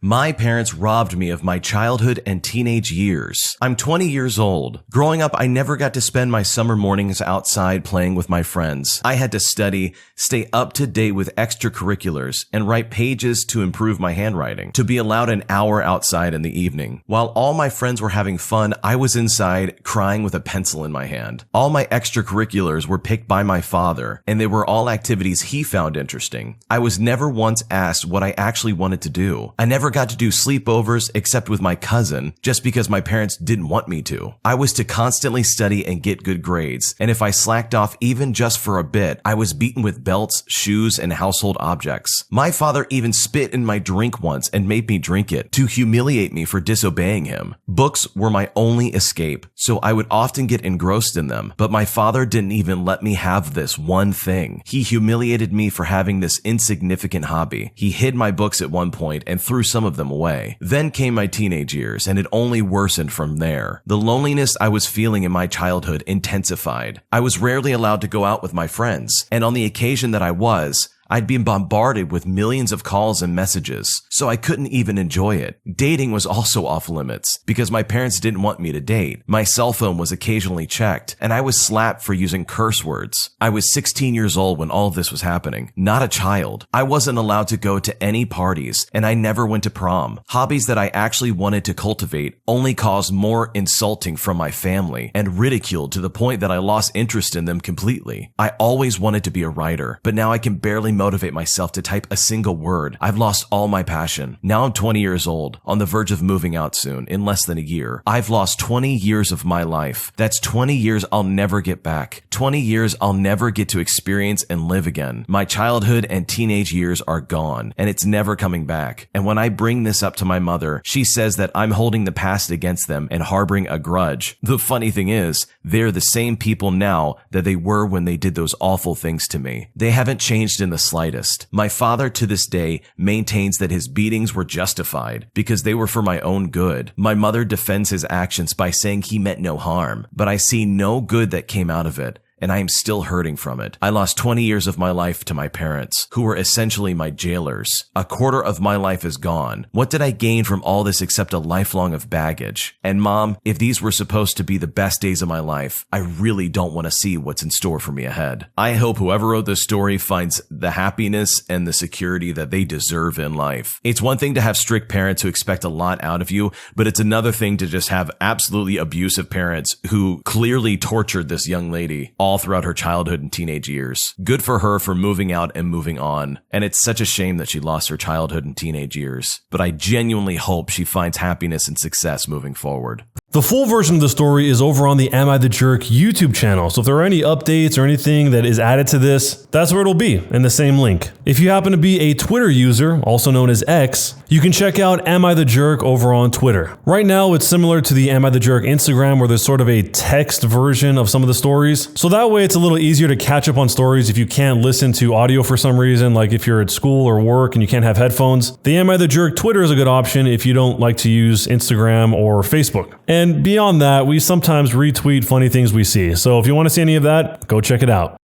My parents robbed me of my childhood and teenage years. I'm 20 years old. Growing up, I never got to spend my summer mornings outside playing with my friends. I had to study, stay up to date with extracurriculars, and write pages to improve my handwriting, to be allowed an hour outside in the evening. While all my friends were having fun, I was inside crying with a pencil in my hand. All my extracurriculars were picked by my father, and they were all activities he found interesting. I was never once asked what I actually wanted to do. I never got to do sleepovers except with my cousin, just because my parents didn't want me to. I was to constantly study and get good grades, and if I slacked off even just for a bit, I was beaten with belts, shoes, and household objects. My father even spit in my drink once and made me drink it to humiliate me for disobeying him. Books were my only escape, so I would often get engrossed in them, but my father didn't even let me have this one thing. He humiliated me for having this insignificant hobby. He hid my books at one point and threw some of them away. Then came my teenage years, and it only worsened from there. The loneliness I was feeling in my childhood intensified. I was rarely allowed to go out with my friends, and on the occasion that I was, I'd been bombarded with millions of calls and messages, so I couldn't even enjoy it. Dating was also off limits because my parents didn't want me to date. My cell phone was occasionally checked, and I was slapped for using curse words. I was 16 years old when all of this was happening, not a child. I wasn't allowed to go to any parties, and I never went to prom. Hobbies that I actually wanted to cultivate only caused more insulting from my family and ridicule to the point that I lost interest in them completely. I always wanted to be a writer, but now I can barely motivate myself to type a single word. I've lost all my passion. Now I'm 20 years old, on the verge of moving out soon, in less than a year. I've lost 20 years of my life. That's 20 years I'll never get back. 20 years I'll never get to experience and live again. My childhood and teenage years are gone, and it's never coming back. And when I bring this up to my mother, she says that I'm holding the past against them and harboring a grudge. The funny thing is, they're the same people now that they were when they did those awful things to me. They haven't changed in the slightest. My father to this day maintains that his beatings were justified because they were for my own good. My mother defends his actions by saying he meant no harm, but I see no good that came out of it, and I am still hurting from it. I lost 20 years of my life to my parents, who were essentially my jailers. A quarter of my life is gone. What did I gain from all this except a lifelong of baggage? And Mom, if these were supposed to be the best days of my life, I really don't want to see what's in store for me ahead. I hope whoever wrote this story finds the happiness and the security that they deserve in life. It's one thing to have strict parents who expect a lot out of you, but it's another thing to just have absolutely abusive parents who clearly tortured this young lady all throughout her childhood and teenage years. Good for her for moving out and moving on. And it's such a shame that she lost her childhood and teenage years. But I genuinely hope she finds happiness and success moving forward. The full version of the story is over on the Am I the Jerk YouTube channel, so if there are any updates or anything that is added to this, that's where it'll be, in the same link. If you happen to be a Twitter user, also known as X, you can check out Am I the Jerk over on Twitter. Right now, it's similar to the Am I the Jerk Instagram, where there's sort of a text version of some of the stories, so that way it's a little easier to catch up on stories if you can't listen to audio for some reason, like if you're at school or work and you can't have headphones. The Am I the Jerk Twitter is a good option if you don't like to use Instagram or Facebook. And beyond that, we sometimes retweet funny things we see. So if you want to see any of that, go check it out.